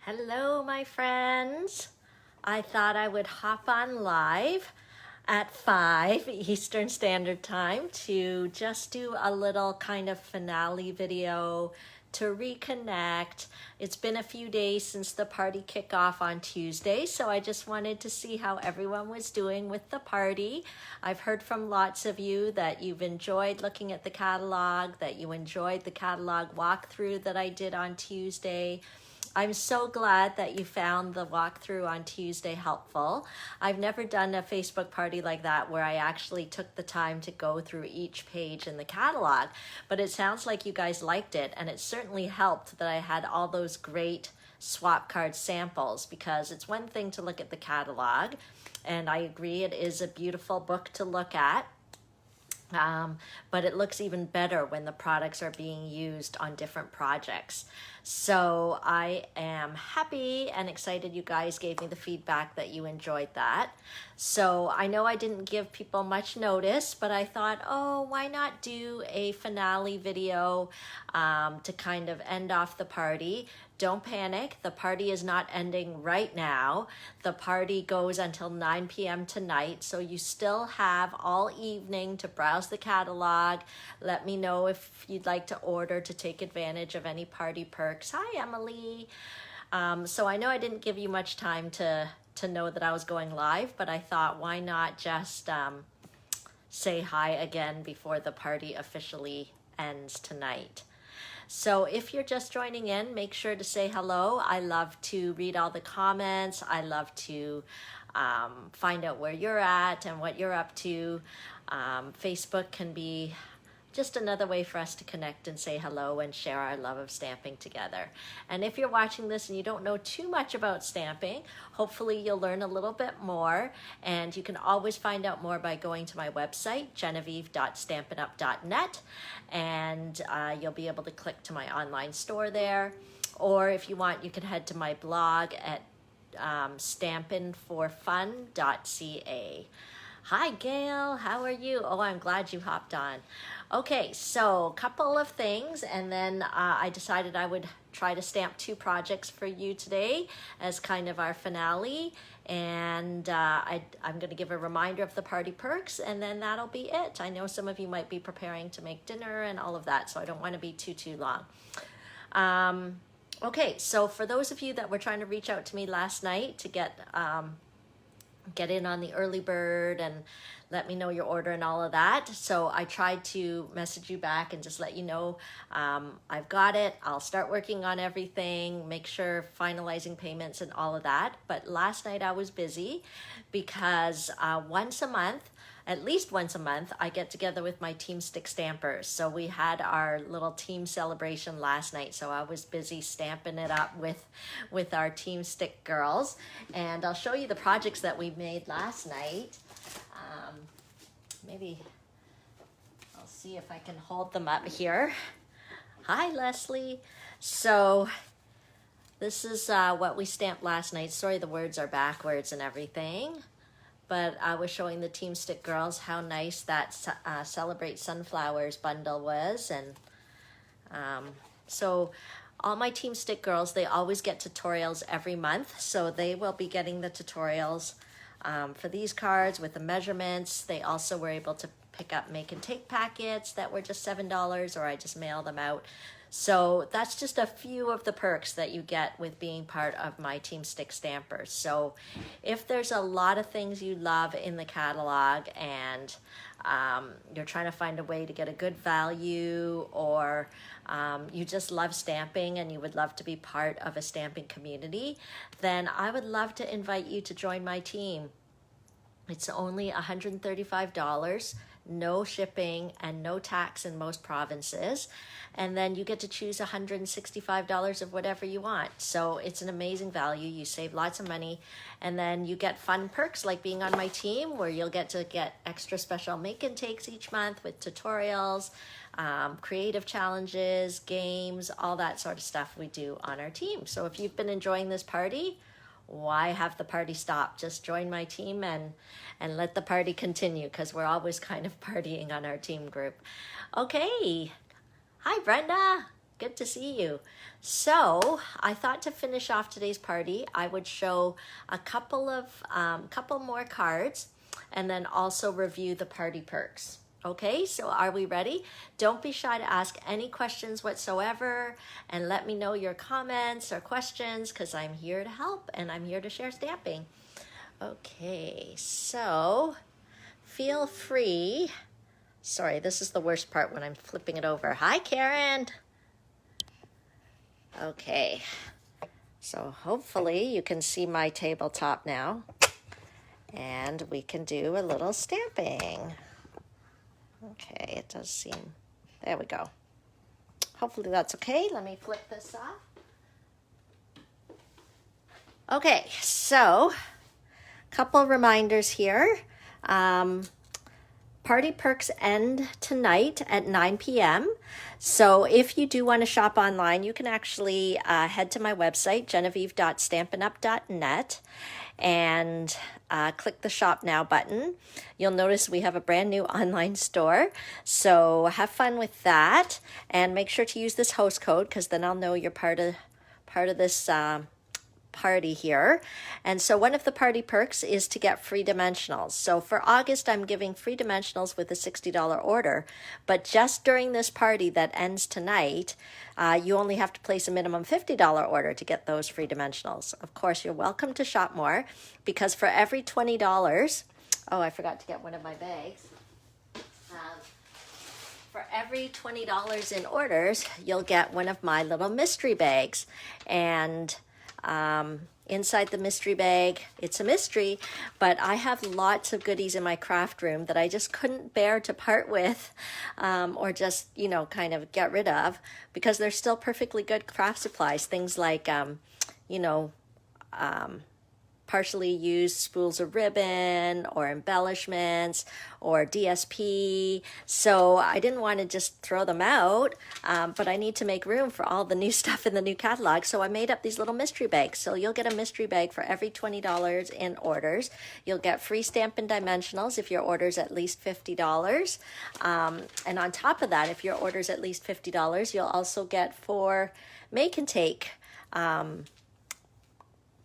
Hello, my friends. I thought I would hop on live at 5 Eastern Standard Time to just do a little kind of finale video to reconnect. It's been a few days since the party kickoff on Tuesday, so I just wanted to see how everyone was doing with the party. I've heard from lots of you that you've enjoyed looking at the catalog, that you enjoyed the catalog walkthrough that I did on Tuesday. I'm so glad that you found the walkthrough on Tuesday helpful. I've never done a Facebook party like that where I actually took the time to go through each page in the catalog, but it sounds like you guys liked it, and it certainly helped that I had all those great swap card samples, because it's one thing to look at the catalog, and I agree it is a beautiful book to look at. But it looks even better when the products are being used on different projects. So I am happy and excited you guys gave me the feedback that you enjoyed that. So I know I didn't give people much notice, but I thought, oh, why not do a finale video to kind of end off the party. Don't panic, the party is not ending right now. The party goes until 9 p.m. tonight, so you still have all evening to browse the catalog. Let me know if you'd like to order to take advantage of any party perks. Hi, Emily. So I know I didn't give you much time to know that I was going live, but I thought, why not just say hi again before the party officially ends tonight. So if you're just joining in, make sure to say hello. I love to read all the comments. I love to find out where you're at and what you're up to. Facebook can be just another way for us to connect and say hello and share our love of stamping together. And if you're watching this and you don't know too much about stamping, hopefully you'll learn a little bit more, and you can always find out more by going to my website, genevieve.stampinup.net, and you'll be able to click to my online store there. Or if you want, you can head to my blog at Stampin4fun.ca. Hi, Gail. How are you? Oh, I'm glad you hopped on. Okay, so a couple of things, and then I decided I would try to stamp 2 projects for you today as kind of our finale. And I'm going to give a reminder of the party perks, and then that'll be it. I know some of you might be preparing to make dinner and all of that, so I don't want to be too long. Okay, so for those of you that were trying to reach out to me last night to get in on the early bird and let me know your order and all of that. So I tried to message you back and just let you know I've got it. I'll start working on everything, make sure finalizing payments and all of that. But last night I was busy because once a month, at least once a month, I get together with my Team Stick stampers. So we had our little team celebration last night. So I was busy stamping it up with our Team Stick girls. And I'll show you the projects that we made last night. Maybe I'll see if I can hold them up here. Hi, Leslie. So this is what we stamped last night. Sorry, the words are backwards and everything. But I was showing the Team Stick girls how nice that Celebrate Sunflowers bundle was. And so all my Team Stick girls, they always get tutorials every month. So they will be getting the tutorials for these cards with the measurements. They also were able to pick up make and take packets that were just $7, or I just mail them out. So that's just a few of the perks that you get with being part of my Team Stick stampers. So if there's a lot of things you love in the catalog and you're trying to find a way to get a good value, or you just love stamping and you would love to be part of a stamping community, then I would love to invite you to join my team. It's only $135, no shipping and no tax in most provinces. And then you get to choose $165 of whatever you want. So it's an amazing value. You save lots of money. And then you get fun perks like being on my team, where you'll get to get extra special make and takes each month with tutorials, creative challenges, games, all that sort of stuff we do on our team. So if you've been enjoying this party, why have the party stop? Just join my team and let the party continue, because we're always kind of partying on our team group. Okay. Hi, Brenda. Good to see you. So I thought to finish off today's party, I would show a couple more cards and then also review the party perks. Okay, so are we ready? Don't be shy to ask any questions whatsoever, and let me know your comments or questions because I'm here to help and I'm here to share stamping. Okay, so feel free. Sorry, this is the worst part when I'm flipping it over. Hi, Karen. Okay, so hopefully you can see my tabletop now, and we can do a little stamping. Okay, it does seem, there we go. Hopefully that's okay. Let me flip this off. Okay, so a couple reminders here. Party perks end tonight at 9 p.m. So if you do want to shop online, you can actually head to my website, genevieve.stampinup.net, and click the Shop Now button. You'll notice we have a brand new online store. So have fun with that, and make sure to use this host code because then I'll know you're part of this party here. And so one of the party perks is to get free dimensionals. So for August, I'm giving free dimensionals with a $60 order, but just during this party that ends tonight, you only have to place a minimum $50 order to get those free dimensionals. Of course, you're welcome to shop more because for every $20, oh, I forgot to get one of my bags. For every $20 in orders, you'll get one of my little mystery bags. And inside the mystery bag, it's a mystery, but I have lots of goodies in my craft room that I just couldn't bear to part with or just, kind of get rid of because they're still perfectly good craft supplies. Things like, partially used spools of ribbon or embellishments or DSP. So I didn't want to just throw them out, but I need to make room for all the new stuff in the new catalog. So I made up these little mystery bags. So you'll get a mystery bag for every $20 in orders. You'll get free Stampin' Dimensionals if your order's at least $50. And on top of that, if your order's at least $50, you'll also get 4 make and take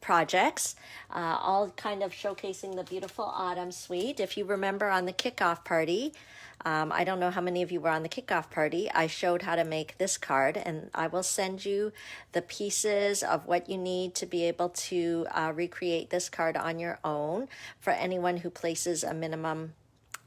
projects, all kind of showcasing the beautiful autumn suite. If you remember on the kickoff party, I don't know how many of you were on the kickoff party, I showed how to make this card, and I will send you the pieces of what you need to be able to recreate this card on your own for anyone who places a minimum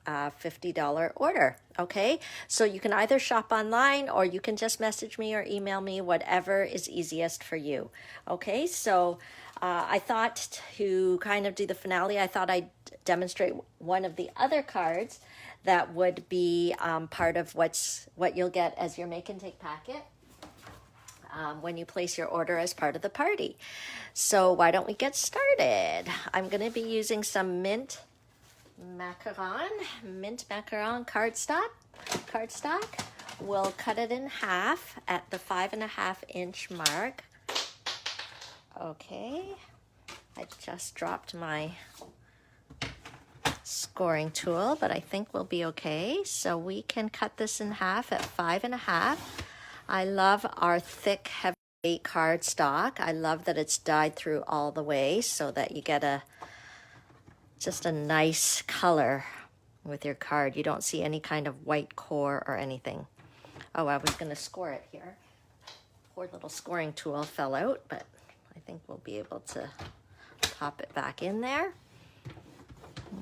$50 order. Okay, so you can either shop online or you can just message me or email me, whatever is easiest for you. Okay, so I thought to kind of do the finale, I thought I'd demonstrate one of the other cards that would be part of what you'll get as your make and take packet when you place your order as part of the party. So why don't we get started? I'm going to be using some mint macaron cardstock. We'll cut it in half at the 5.5-inch mark. Okay, I just dropped my scoring tool, but I think we'll be okay. So we can cut this in half at 5.5. I love our thick, heavy cardstock. I love that it's dyed through all the way so that you get just a nice color with your card. You don't see any kind of white core or anything. Oh, I was going to score it here. Poor little scoring tool fell out, but I think we'll be able to pop it back in there.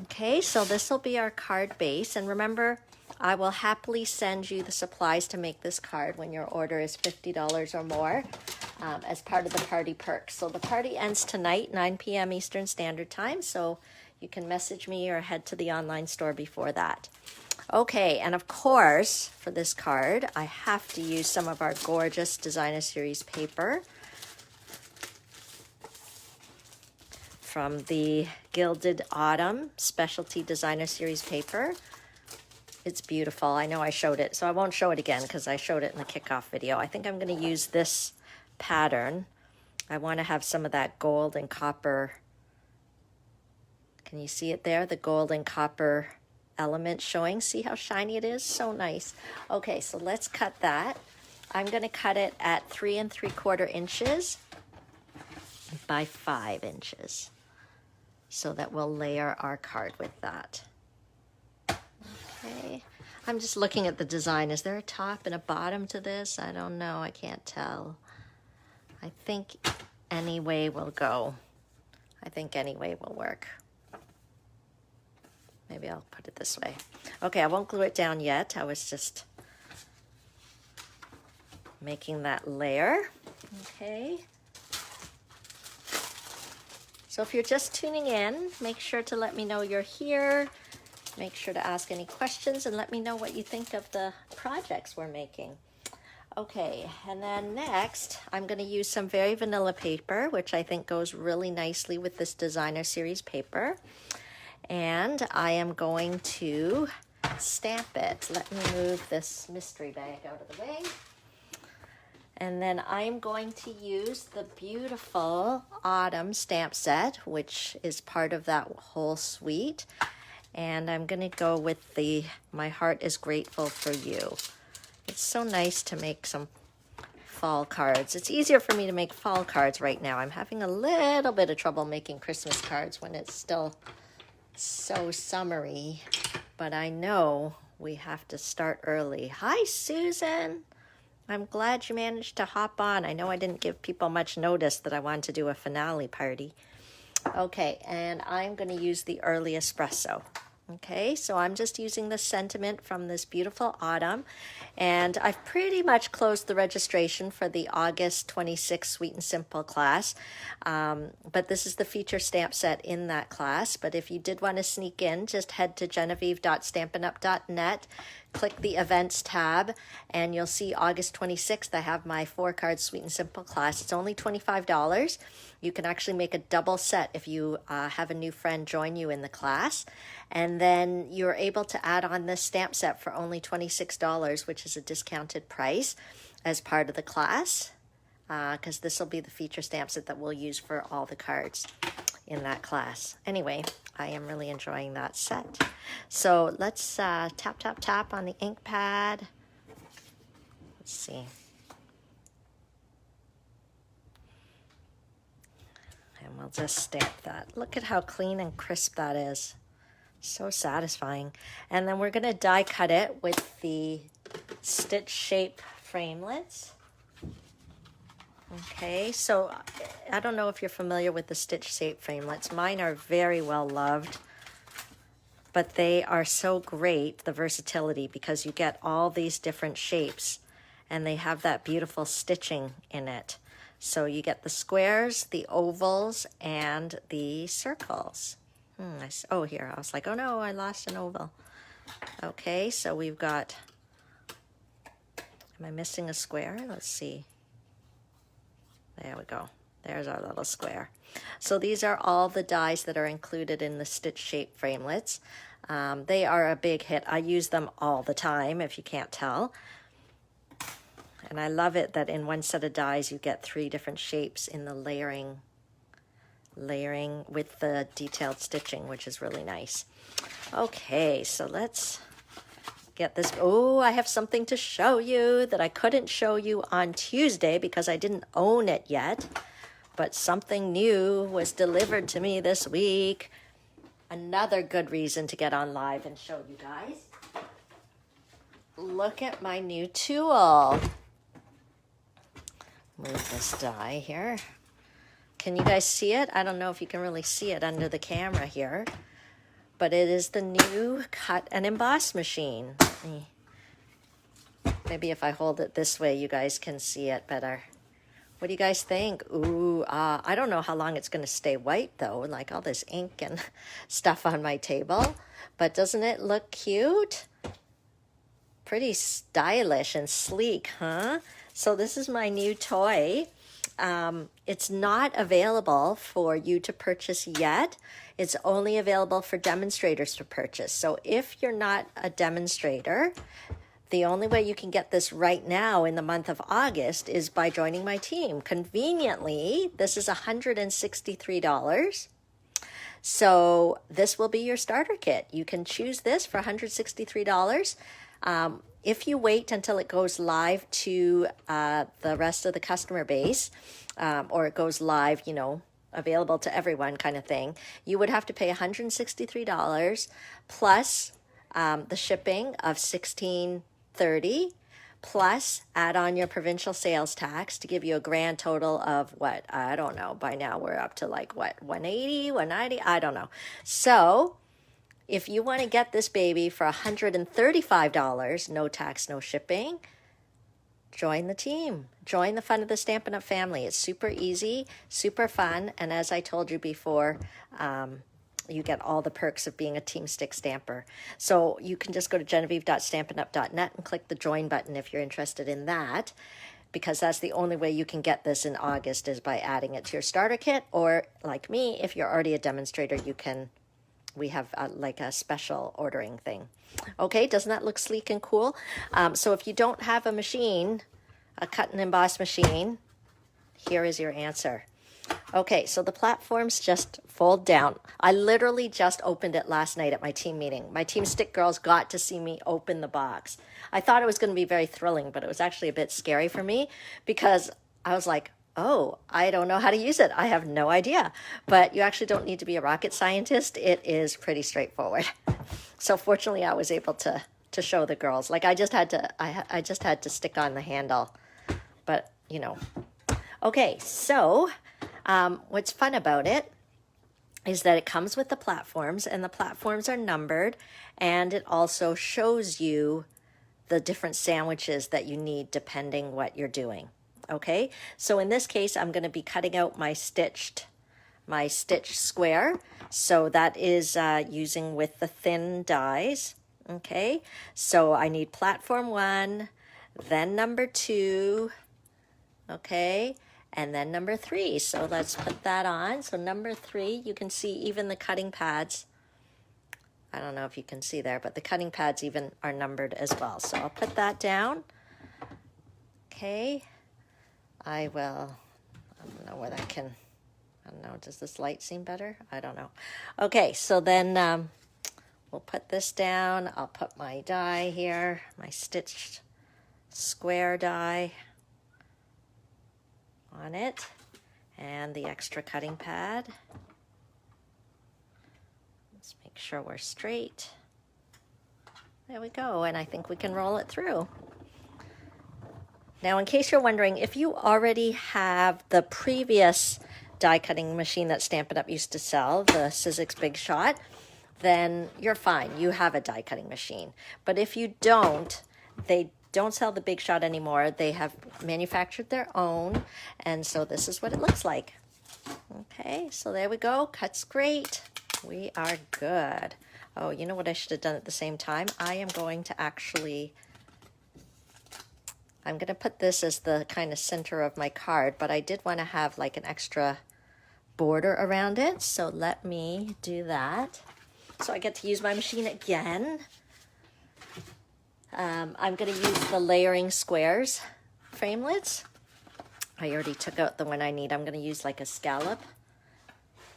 Okay, so this will be our card base. And remember, I will happily send you the supplies to make this card when your order is $50 or more as part of the party perks. So the party ends tonight, 9 p.m. Eastern Standard Time. So you can message me or head to the online store before that. Okay, and of course, for this card, I have to use some of our gorgeous Designer Series paper from the Gilded Autumn Specialty Designer Series paper. It's beautiful. I know I showed it, so I won't show it again because I showed it in the kickoff video. I think I'm going to use this pattern. I want to have some of that gold and copper. Can you see it there? The gold and copper element showing. See how shiny it is? So nice. Okay, so let's cut that. I'm going to cut it at 3 3/4 inches by 5 inches so that we'll layer our card with that. Okay, I'm just looking at the design. Is there a top and a bottom to this? I don't know, I can't tell. I think any way will go. I think any way will work. Maybe I'll put it this way. Okay, I won't glue it down yet. I was just making that layer. Okay. So if you're just tuning in, make sure to let me know you're here. Make sure to ask any questions and let me know what you think of the projects we're making. Okay, and then next, I'm going to use some very vanilla paper, which I think goes really nicely with this designer series paper. And I am going to stamp it. Let me move this mystery bag out of the way. And then I'm going to use the beautiful Autumn stamp set, which is part of that whole suite. And I'm going to go with the My Heart is Grateful for You. It's so nice to make some fall cards. It's easier for me to make fall cards right now. I'm having a little bit of trouble making Christmas cards when it's still so summery. But I know we have to start early. Hi, Susan. I'm glad you managed to hop on. I know I didn't give people much notice that I wanted to do a finale party. Okay, and I'm going to use the early espresso. Okay, so I'm just using the sentiment from this beautiful Autumn, and I've pretty much closed the registration for the August 26th Sweet and Simple class, but this is the feature stamp set in that class. But if you did want to sneak in, just head to genevieve.stampinup.net, click the events tab, and you'll see August 26th I have my 4-card Sweet and Simple class. It's only $25. You can actually make a double set if you have a new friend join you in the class. And then you're able to add on this stamp set for only $26, which is a discounted price as part of the class, because this will be the feature stamp set that we'll use for all the cards in that class. Anyway, I am really enjoying that set. So let's tap, tap, tap on the ink pad. Let's see. And we'll just stamp that. Look at how clean and crisp that is. So satisfying. And then we're going to die cut it with the stitch shape framelits. Okay, so I don't know if you're familiar with the stitch shape framelits. Mine are very well loved, but they are so great, the versatility, because you get all these different shapes and they have that beautiful stitching in it. So you get the squares, the ovals, and the circles. Oh, here, I was like, oh no, I lost an oval. Okay, so we've got, am I missing a square? Let's see. There we go. There's our little square. So these are all the dies that are included in the stitch shape framelits. They are a big hit. I use them all the time, if you can't tell. And I love it that in one set of dies you get 3 different shapes in the layering with the detailed stitching, which is really nice. Okay, so let's get this. Oh, I have something to show you that I couldn't show you on Tuesday because I didn't own it yet, but something new was delivered to me this week. Another good reason to get on live and show you guys. Look at my new tool. Move this die here. Can you guys see it? I don't know if you can really see it under the camera here, but it is the new cut and emboss machine. Maybe if I hold it this way, you guys can see it better. What do you guys think? Ooh, I don't know how long it's going to stay white though, like all this ink and stuff on my table, but doesn't it look cute? Pretty stylish and sleek, huh? So this is my new toy. It's not available for you to purchase yet. It's only available for demonstrators to purchase. So if you're not a demonstrator, the only way you can get this right now in the month of August is by joining my team. Conveniently, this is $163. So this will be your starter kit. You can choose this for $163. if you wait until it goes live to the rest of the customer base, or it goes live, you know, available to everyone kind of thing, you would have to pay $163 plus the shipping of $16.30, plus add on your provincial sales tax to give you a grand total of what, I don't know, by now we're up to like what, 180, 190, I don't know. So if you want to get this baby for $135, no tax, no shipping, join the team. Join the fun of the Stampin' Up! Family. It's super easy, super fun, and as I told you before, you get all the perks of being a Team Stick Stamper. So you can just go to genevieve.stampinup.net and click the join button if you're interested in that, because that's the only way you can get this in August is by adding it to your starter kit, or like me, if you're already a demonstrator, you can, we have like a special ordering thing. Okay, doesn't that look sleek and cool? So if you don't have a machine, a cut and emboss machine, here is your answer. Okay, so the platforms just fold down. I literally just opened it last night at my team meeting. My Team Stick girls got to see me open the box. I thought it was going to be very thrilling, but it was actually a bit scary for me because I was like, oh, I don't know how to use it. I have no idea. But you actually don't need to be a rocket scientist. It is pretty straightforward. So fortunately, I was able to show the girls. Like I just had to stick on the handle. But, you know. Okay, so what's fun about it is that it comes with the platforms, and the platforms are numbered, and it also shows you the different sandwiches that you need depending what you're doing. Okay, so in this case, I'm going to be cutting out my stitched square. So that is using with the thin dies. Okay, so I need platform 1, then number 2, okay, and then number 3. So let's put that on. So number 3, you can see even the cutting pads. I don't know if you can see there, but the cutting pads even are numbered as well. So I'll put that down. Okay. I don't know whether I can, I don't know, does this light seem better? I don't know. Okay, so then we'll put this down. I'll put my die here, my stitched square die on it, and the extra cutting pad. Let's make sure we're straight. There we go, and I think we can roll it through. Now, in case you're wondering, if you already have the previous die cutting machine that Stampin' Up! Used to sell, the Sizzix Big Shot, then you're fine. You have a die cutting machine. But if you don't, they don't sell the Big Shot anymore. They have manufactured their own, and so this is what it looks like. Okay, so there we go. Cuts great. We are good. Oh, you know what I should have done at the same time? I am going to actually... I'm going to put this as the kind of center of my card, but I did want to have like an extra border around it. So let me do that. So I get to use my machine again. I'm going to use the layering squares framelits. I already took out the one I need. I'm going to use like a scallop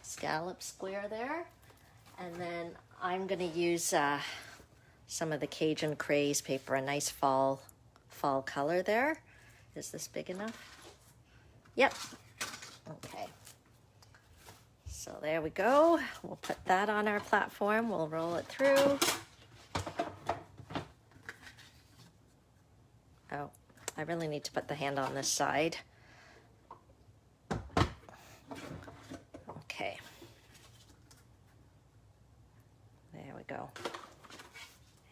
square there. And then I'm going to use some of the Cajun Craze paper, a nice fall color there. Is this big enough? Yep. Okay. So there we go. We'll put that on our platform. We'll roll it through. Oh, I really need to put the hand on this side. Okay. There we go.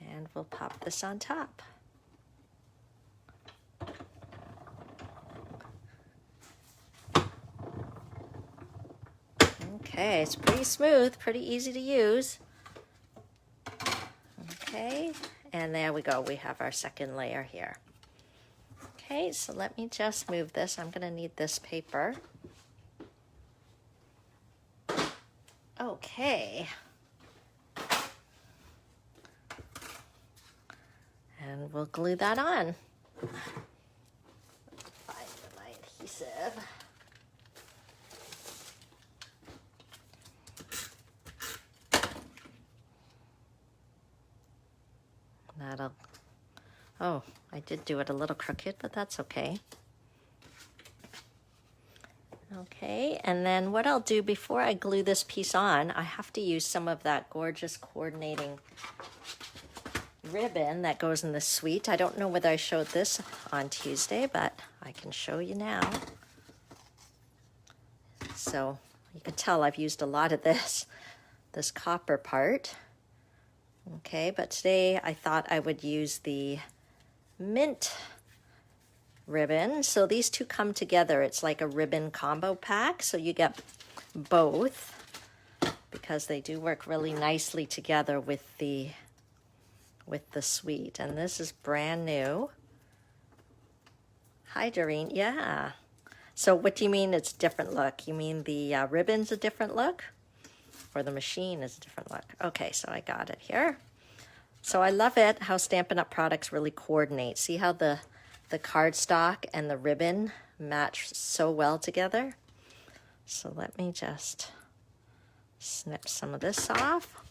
And we'll pop this on top. Okay, it's pretty smooth, pretty easy to use. Okay, and there we go. We have our second layer here. Okay, so let me just move this. I'm going to need this paper. Okay. And we'll glue that on. Find my adhesive. Oh, I did do it a little crooked, but that's okay. Okay, and then what I'll do before I glue this piece on, I have to use some of that gorgeous coordinating ribbon that goes in the suite. I don't know whether I showed this on Tuesday, but I can show you now. So you can tell I've used a lot of this copper part. Okay, but today I thought I would use the mint ribbon. So these two come together. It's like a ribbon combo pack. So you get both because they do work really nicely together with the suite. And this is brand new. Hi, Doreen. Yeah. So what do you mean it's a different look? You mean the ribbon's a different look? Or the machine is a different look? Okay, so I got it here. So I love it how Stampin' Up! Products really coordinate. See how the cardstock and the ribbon match so well together? So let me just snip some of this off.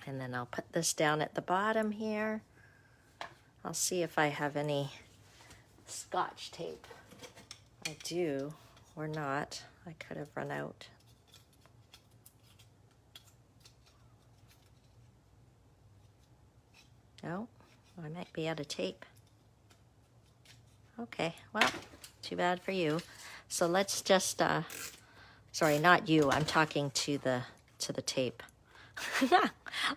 And then I'll put this down at the bottom here. I'll see if I have any Scotch tape. I do, or not. I could have run out. No, I might be out of tape. Okay, well, too bad for you. So let's just, sorry, not you. I'm talking to the tape.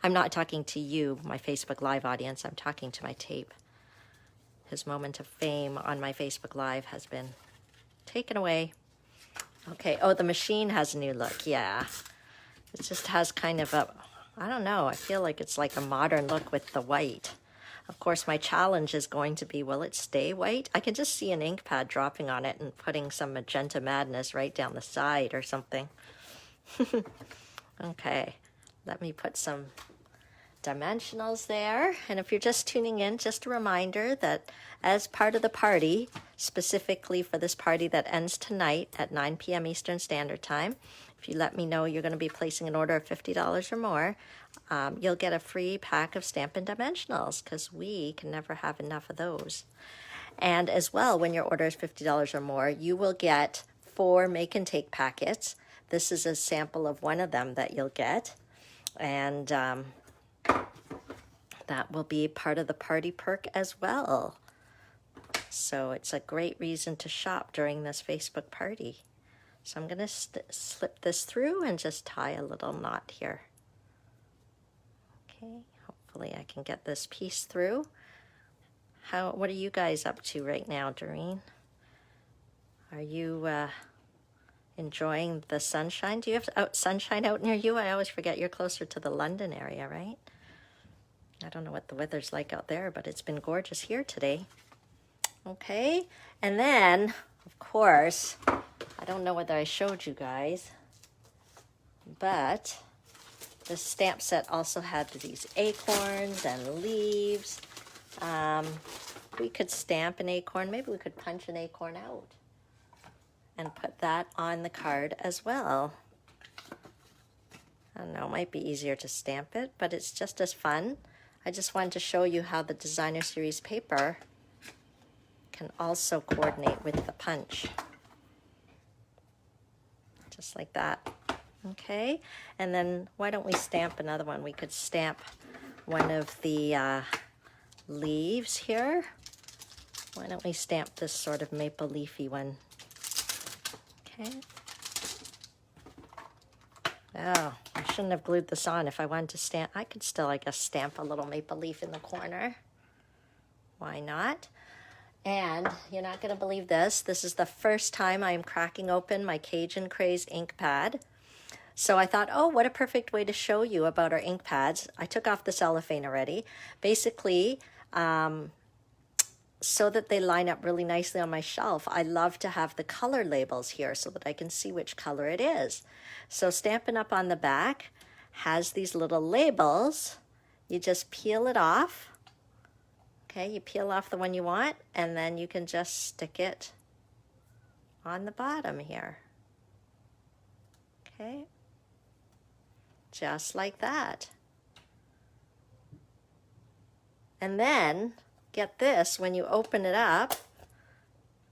I'm not talking to you, my Facebook Live audience. I'm talking to my tape. His moment of fame on my Facebook Live has been taken away. Okay, oh, the machine has a new look. Yeah, it just has kind of a, I don't know, I feel like it's like a modern look with the white. Of course, my challenge is going to be, will it stay white? I can just see an ink pad dropping on it and putting some magenta madness right down the side or something. Okay, let me put some dimensionals there. And if you're just tuning in, just a reminder that as part of the party, specifically for this party that ends tonight at 9 p.m. Eastern Standard Time, if you let me know you're going to be placing an order of $50 or more, you'll get a free pack of Stampin' Dimensionals because we can never have enough of those. And as well, when your order is $50 or more, you will get 4 make and take packets. This is a sample of one of them that you'll get. And that will be part of the party perk as well. So it's a great reason to shop during this Facebook party. So I'm going to slip this through and just tie a little knot here. Okay, hopefully I can get this piece through. What are you guys up to right now, Doreen? Are you enjoying the sunshine? Do you have sunshine out near you? I always forget you're closer to the London area, right? I don't know what the weather's like out there, but it's been gorgeous here today. Okay, and then, of course, I don't know whether I showed you guys, but the stamp set also had these acorns and leaves. We could stamp an acorn. Maybe we could punch an acorn out and put that on the card as well. I don't know, it might be easier to stamp it, but it's just as fun. I just wanted to show you how the Designer Series paper can also coordinate with the punch. Just like that. Okay, and then why don't we stamp another one? We could stamp one of the leaves here. Why don't we stamp this sort of maple leafy one? Okay. Oh, I shouldn't have glued this on. If I wanted to stamp, I could still, I guess, stamp a little maple leaf in the corner. Why not? And you're not going to believe this. This is the first time I am cracking open my Cajun Craze ink pad. So I thought, oh, what a perfect way to show you about our ink pads. I took off the cellophane already. Basically, so that they line up really nicely on my shelf, I love to have the color labels here so that I can see which color it is. So Stampin' Up! On the back has these little labels. You just peel it off. Okay, you peel off the one you want, and then you can just stick it on the bottom here. Okay, just like that. And then, get this, when you open it up,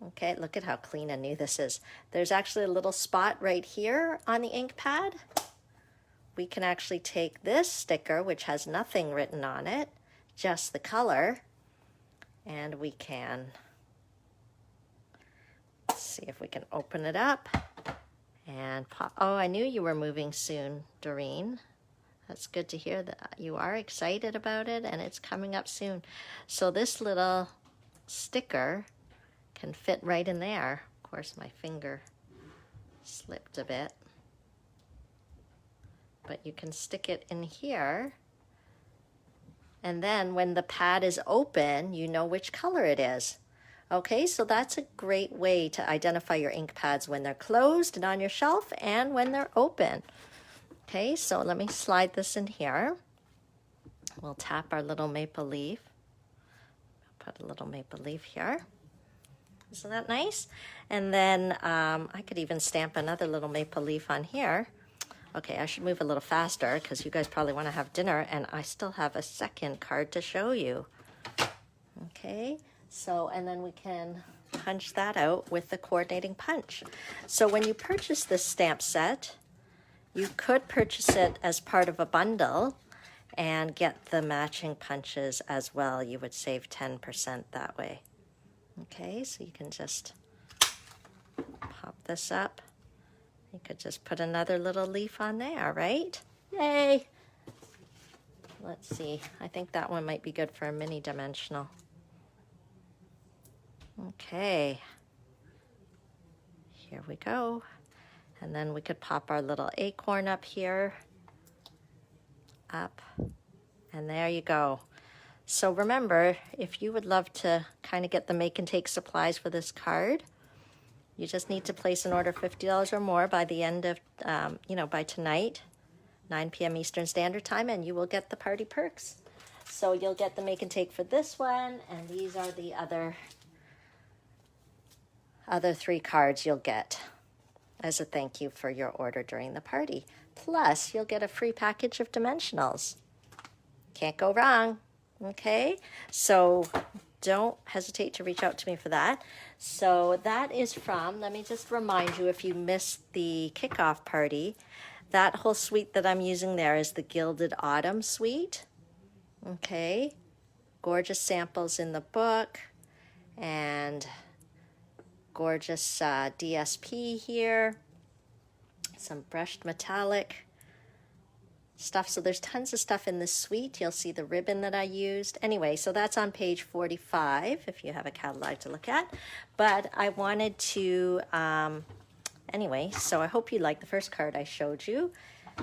okay, look at how clean and new this is. There's actually a little spot right here on the ink pad. We can actually take this sticker, which has nothing written on it, just the color, and we can, let's see if we can open it up and pop. Oh, I knew you were moving soon, Doreen. That's good to hear that you are excited about it and it's coming up soon. So this little sticker can fit right in there. Of course, my finger slipped a bit. But you can stick it in here. And then when the pad is open, you know which color it is. Okay, so that's a great way to identify your ink pads when they're closed and on your shelf and when they're open. Okay, so let me slide this in here. We'll tap our little maple leaf. Put a little maple leaf here. Isn't that nice? And then I could even stamp another little maple leaf on here. Okay, I should move a little faster because you guys probably want to have dinner and I still have a second card to show you. Okay, so and then we can punch that out with the coordinating punch. So when you purchase this stamp set, you could purchase it as part of a bundle and get the matching punches as well. You would save 10% that way. Okay, so you can just pop this up. You could just put another little leaf on there, right? Yay! Let's see, I think that one might be good for a mini dimensional. Okay, here we go. And then we could pop our little acorn up here, up, and there you go. So remember, if you would love to kind of get the make and take supplies for this card, you just need to place an order $50 or more by the end of, by tonight, 9 p.m. Eastern Standard Time, and you will get the party perks. So you'll get the make and take for this one, and these are the other 3 cards you'll get as a thank you for your order during the party. Plus, you'll get a free package of dimensionals. Can't go wrong, okay? So don't hesitate to reach out to me for that. So that is from, let me just remind you, if you missed the kickoff party, that whole suite that I'm using there is the Gilded Autumn suite. Okay, gorgeous samples in the book and gorgeous DSP here, some brushed metallic stuff. So there's tons of stuff in this suite. You'll see the ribbon that I used. Anyway, so that's on page 45 if you have a catalog to look at. But I wanted to, anyway, so I hope you liked the first card I showed you.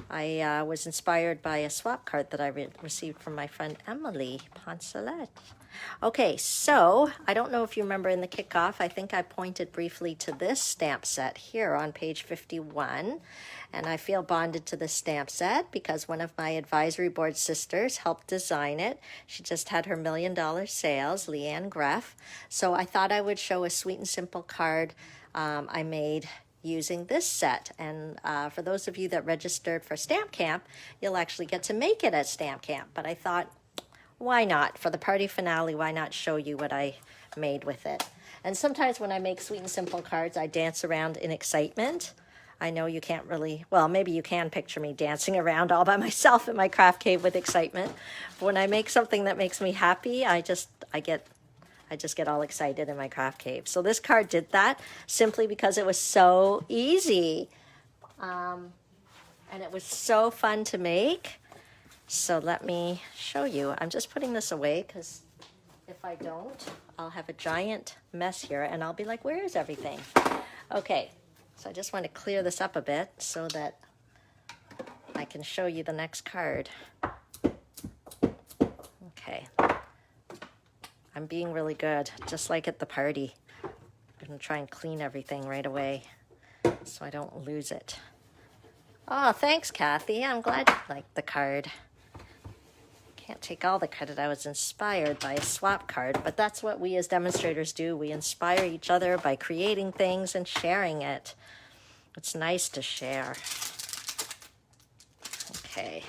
I was inspired by a swap card that I received from my friend Emily Poncelet. Okay, so I don't know if you remember in the kickoff, I think I pointed briefly to this stamp set here on page 51. And I feel bonded to this stamp set because one of my advisory board sisters helped design it. She just had her $1 million sales, Leanne Greff. So I thought I would show a sweet and simple card I made using this set. And for those of you that registered for Stamp Camp, you'll actually get to make it at Stamp Camp. But I thought, why not? For the party finale, why not show you what I made with it? And sometimes when I make sweet and simple cards, I dance around in excitement. I know you can't really, well, maybe you can picture me dancing around all by myself in my craft cave with excitement. But when I make something that makes me happy, I just get all excited in my craft cave. So this card did that simply because it was so easy. And it was so fun to make. So let me show you. I'm just putting this away because if I don't, I'll have a giant mess here and I'll be like, where is everything? Okay, so I just want to clear this up a bit so that I can show you the next card. Okay. I'm being really good, just like at the party. I'm going to try and clean everything right away so I don't lose it. Oh, thanks, Kathy. I'm glad you liked the card. Can't take all the credit. I was inspired by a swap card, but that's what we as demonstrators do. We inspire each other by creating things and sharing it. It's nice to share. Okay,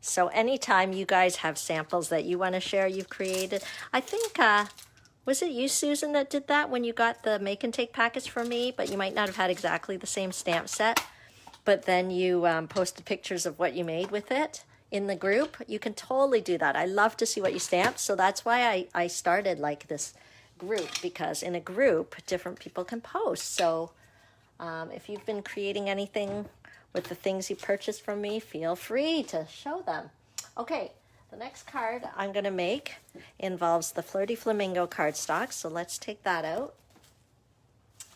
So anytime you guys have samples that you want to share you've created, I think, was it you, Susan, that did that when you got the make and take package for me, but you might not have had exactly the same stamp set, but then you posted pictures of what you made with it in the group? You can totally do that. I love to see what you stamped, so that's why I started like this group, because in a group, different people can post. So if you've been creating anything with the things you purchased from me, feel free to show them. Okay, the next card I'm going to make involves the Flirty Flamingo cardstock, so let's take that out.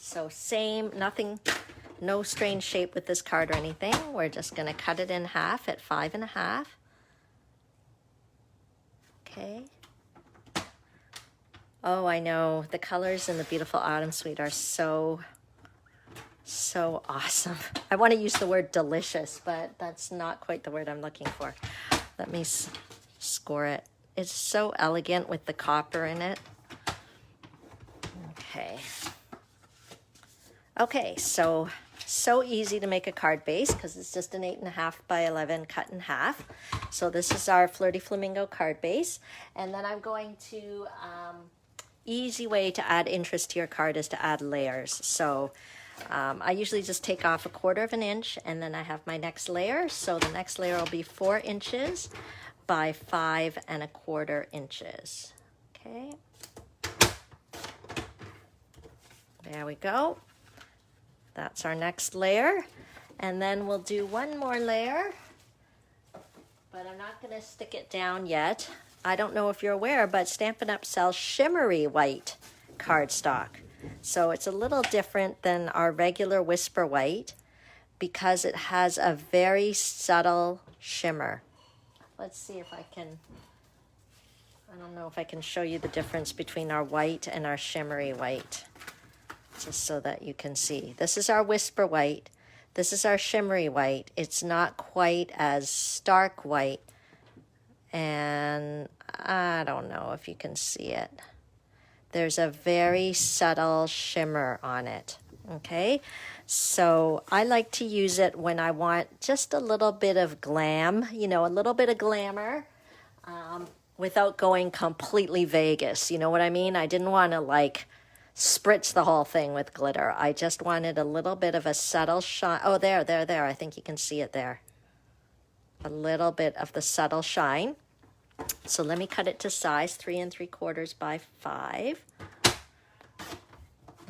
So same, nothing, no strange shape with this card or anything. We're just going to cut it in half at 5.5. Okay. Oh, I know, the colors in the Beautiful Autumn Suite are so awesome. I want to use the word delicious, but that's not quite the word I'm looking for. Let me score it. It's so elegant with the copper in it. Okay, so easy to make a card base because it's just an 8.5 by 11 cut in half. So this is our Flirty Flamingo card base. And then I'm going to, easy way to add interest to your card is to add layers. So I usually just take off 1/4 inch and then I have my next layer. So the next layer will be 4 inches by 5.25 inches. Okay. There we go. That's our next layer. And then we'll do one more layer, but I'm not going to stick it down yet. I don't know if you're aware, but Stampin' Up sells shimmery white cardstock. So it's a little different than our regular Whisper White because it has a very subtle shimmer. Let's see if I can, I don't know if I can show you the difference between our white and our shimmery white, just so that you can see. This is our Whisper White. This is our shimmery white. It's not quite as stark white, and I don't know if you can see it. There's a very subtle shimmer on it, okay? So I like to use it when I want just a little bit of glam, you know, a little bit of glamour without going completely Vegas, you know what I mean? I didn't want to like spritz the whole thing with glitter. I just wanted a little bit of a subtle shine. Oh, there. I think you can see it there. A little bit of the subtle shine. So let me cut it to size 3 3/4 by 5.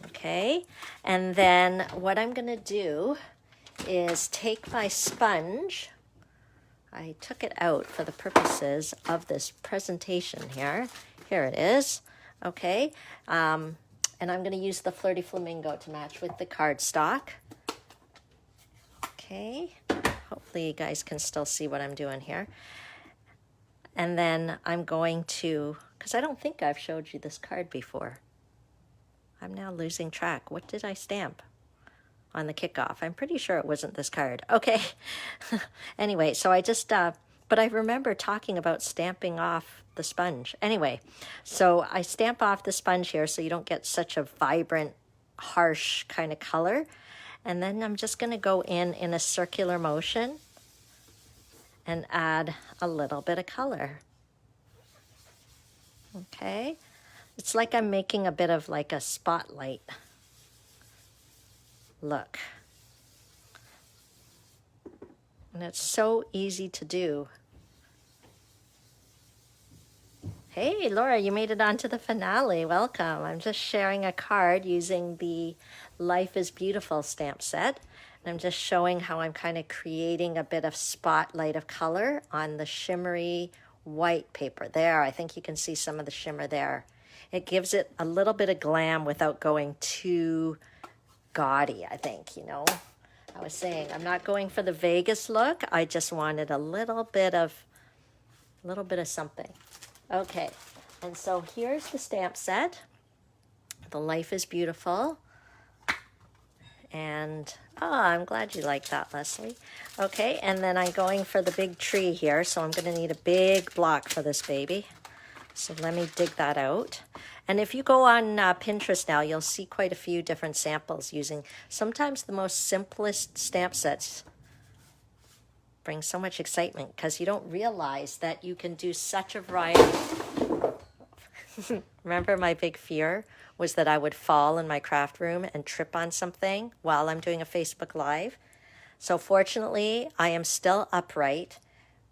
Okay, and then what I'm going to do is take my sponge. I took it out for the purposes of this presentation here. Here it is. Okay, and I'm going to use the Flirty Flamingo to match with the cardstock. Okay, hopefully you guys can still see what I'm doing here. And then I'm going to, because I don't think I've showed you this card before. I'm now losing track. What did I stamp on the kickoff? I'm pretty sure it wasn't this card. Okay. Anyway, so I just, but I remember talking about stamping off the sponge. Anyway, so I stamp off the sponge here so you don't get such a vibrant, harsh kind of color. And then I'm just going to go in a circular motion and add a little bit of color. Okay, it's like I'm making a bit of like a spotlight look. And it's so easy to do. Hey, Laura, you made it onto the finale. Welcome. I'm just sharing a card using the Life is Beautiful stamp set. I'm just showing how I'm kind of creating a bit of spotlight of color on the shimmery white paper. There, I think you can see some of the shimmer there. It gives it a little bit of glam without going too gaudy, I think, you know. I was saying, I'm not going for the Vegas look. I just wanted a little bit of something. Okay, and so here's the stamp set. The Life is Beautiful. And, oh, I'm glad you like that, Leslie. Okay, and then I'm going for the big tree here, so I'm going to need a big block for this baby. So let me dig that out. And if you go on Pinterest now, you'll see quite a few different samples using sometimes the most simplest stamp sets brings so much excitement because you don't realize that you can do such a variety. Remember, my big fear was that I would fall in my craft room and trip on something while I'm doing a Facebook Live. So fortunately, I am still upright,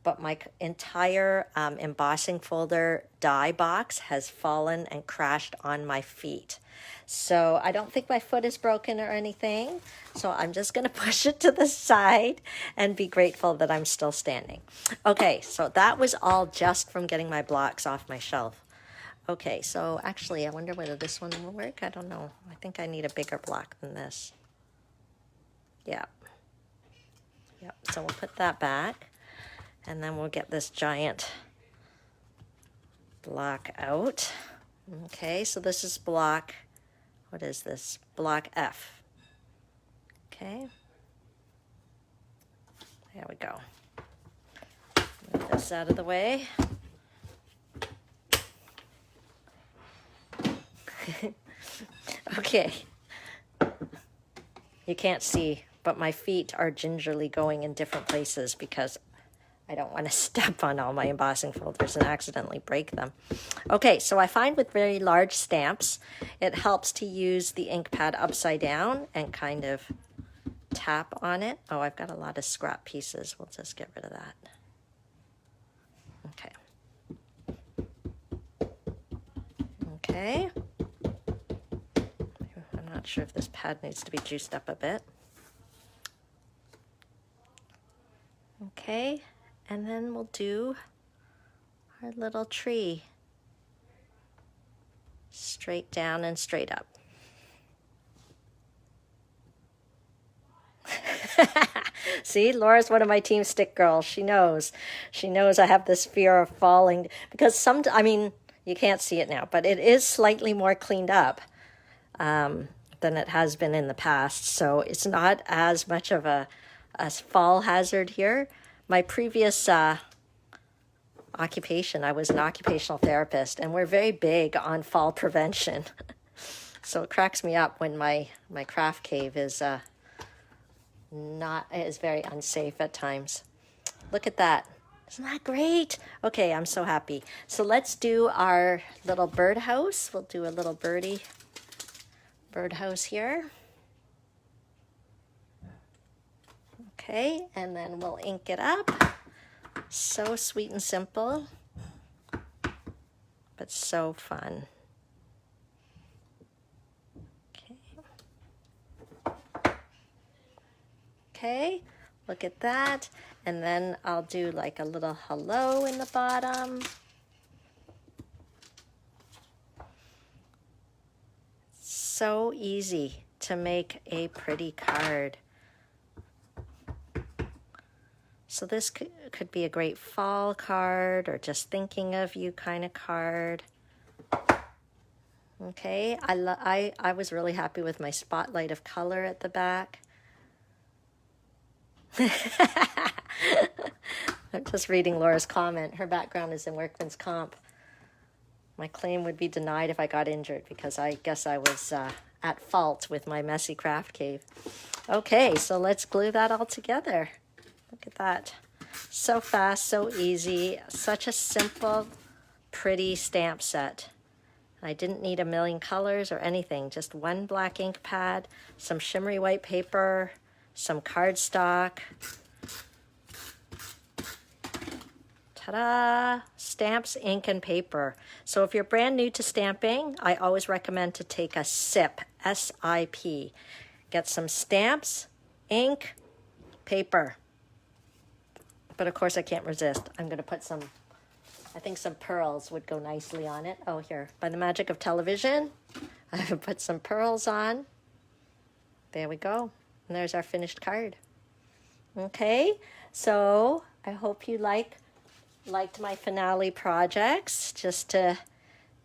but my entire embossing folder die box has fallen and crashed on my feet. So I don't think my foot is broken or anything. So I'm just going to push it to the side and be grateful that I'm still standing. Okay, so that was all just from getting my blocks off my shelf. Okay, so actually, I wonder whether this one will work. I don't know. I think I need a bigger block than this. Yeah. Yep, so we'll put that back. And then we'll get this giant block out. Okay, so this is block, what is this? Block F. Okay. There we go. Move this out of the way. Okay. You can't see, but my feet are gingerly going in different places because I don't want to step on all my embossing folders and accidentally break them. Okay, so I find with very large stamps, it helps to use the ink pad upside down and kind of tap on it. Oh, I've got a lot of scrap pieces. We'll just get rid of that. Okay. Okay. I'm not sure if this pad needs to be juiced up a bit. Okay. And then we'll do our little tree. Straight down and straight up. See, Laura's one of my team stick girls. She knows. She knows I have this fear of falling because I mean, you can't see it now, but it is slightly more cleaned up than it has been in the past. So it's not as much of a fall hazard here. My previous occupation, I was an occupational therapist, and we're very big on fall prevention. So it cracks me up when my craft cave is very unsafe at times. Look at that. Isn't that great? Okay, I'm so happy. So let's do our little birdhouse. We'll do a little birdhouse here. Okay, and then we'll ink it up. So sweet and simple, but so fun. Okay, look at that. And then I'll do like a little hello in the bottom. So easy to make a pretty card. So this could be a great fall card or just thinking of you kind of card. Okay, I was really happy with my spotlight of color at the back. I'm just reading Laura's comment. Her background is in workman's comp. My claim would be denied if I got injured because I guess I was at fault with my messy craft cave. Okay, so let's glue that all together. Look at that. So fast, so easy. Such a simple, pretty stamp set. I didn't need a million colors or anything. Just one black ink pad, some shimmery white paper, some cardstock. Ta-da! Stamps, ink, and paper. So if you're brand new to stamping, I always recommend to take a SIP, S-I-P. Get some stamps, ink, paper. But of course I can't resist. I'm going to put I think some pearls would go nicely on it. Oh, here, by the magic of television, I have put some pearls on. There we go. And there's our finished card. Okay, so I hope you liked my finale projects, just to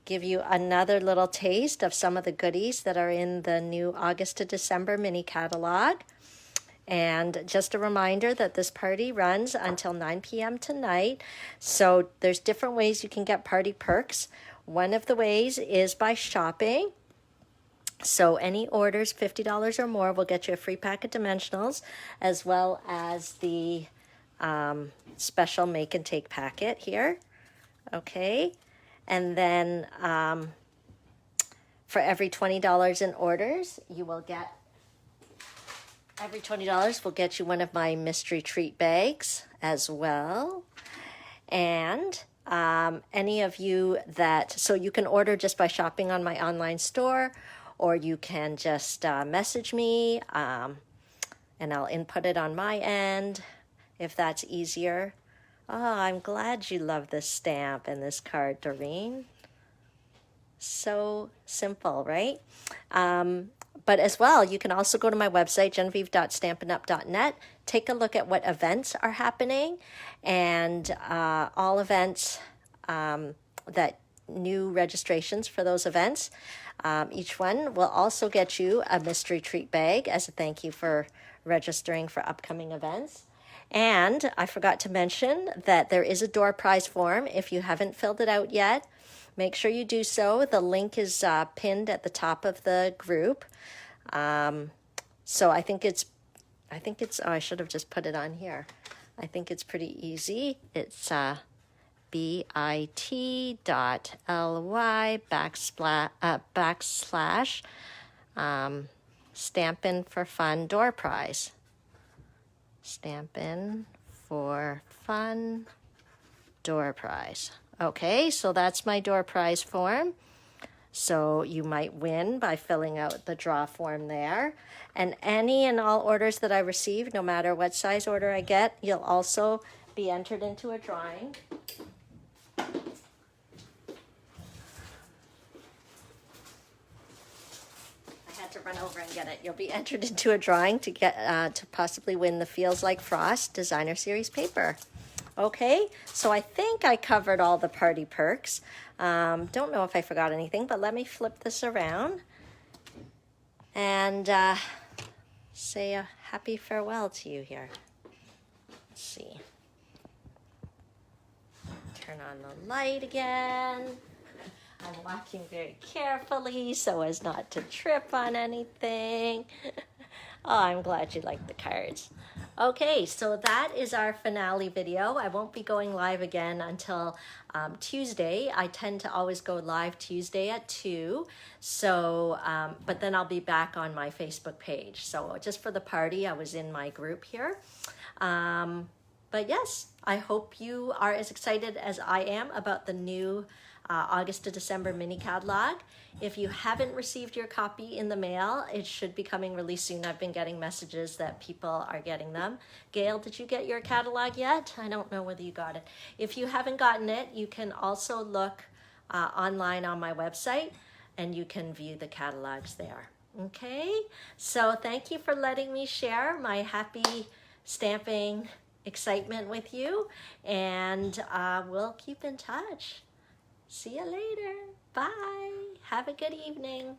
give you another little taste of some of the goodies that are in the new August to December mini catalog. And just a reminder that this party runs until 9 p.m. tonight. So there's different ways you can get party perks. One of the ways is by shopping. So any orders $50 or more will get you a free pack of dimensionals, as well as the special make and take packet here. Okay, and then for every $20 in orders, you will get, every $20 will get you one of my mystery treat bags as well. And any of you that, so you can order just by shopping on my online store, or you can just message me and I'll input it on my end if that's easier. Oh, I'm glad you love this stamp and this card, Doreen. So simple, right? But as well, you can also go to my website, genevieve.stampinup.net, take a look at what events are happening, and all events, that new registrations for those events. Each one will also get you a mystery treat bag as a thank you for registering for upcoming events. And I forgot to mention that there is a door prize form. If you haven't filled it out yet, make sure you do so. The link is pinned at the top of the group. So I think it's, oh, I should have just put it on here. I think it's pretty easy. It's bit.ly backslash Stampin4fun door prize. Stampin4fun door prize. Okay, so that's my door prize form. So you might win by filling out the draw form there. And any and all orders that I receive, no matter what size order I get, you'll also be entered into a drawing. To run over and get it. You'll be entered into a drawing to get to possibly win the Feels Like Frost Designer Series paper. Okay, so I think I covered all the party perks. Don't know if I forgot anything, but let me flip this around and say a happy farewell to you here. Let's see. Turn on the light again. I'm walking very carefully so as not to trip on anything. Oh, I'm glad you like the cards. Okay, so that is our finale video. I won't be going live again until Tuesday. I tend to always go live Tuesday at 2. So, but then I'll be back on my Facebook page. So just for the party, I was in my group here. But yes, I hope you are as excited as I am about the new August to December mini catalog. If you haven't received your copy in the mail, it should be coming really soon. I've been getting messages that people are getting them. Gail, did you get your catalog yet? I don't know whether you got it. If you haven't gotten it, you can also look online on my website and you can view the catalogs there. Okay, so thank you for letting me share my happy stamping excitement with you, and we'll keep in touch. See you later. Bye. Have a good evening.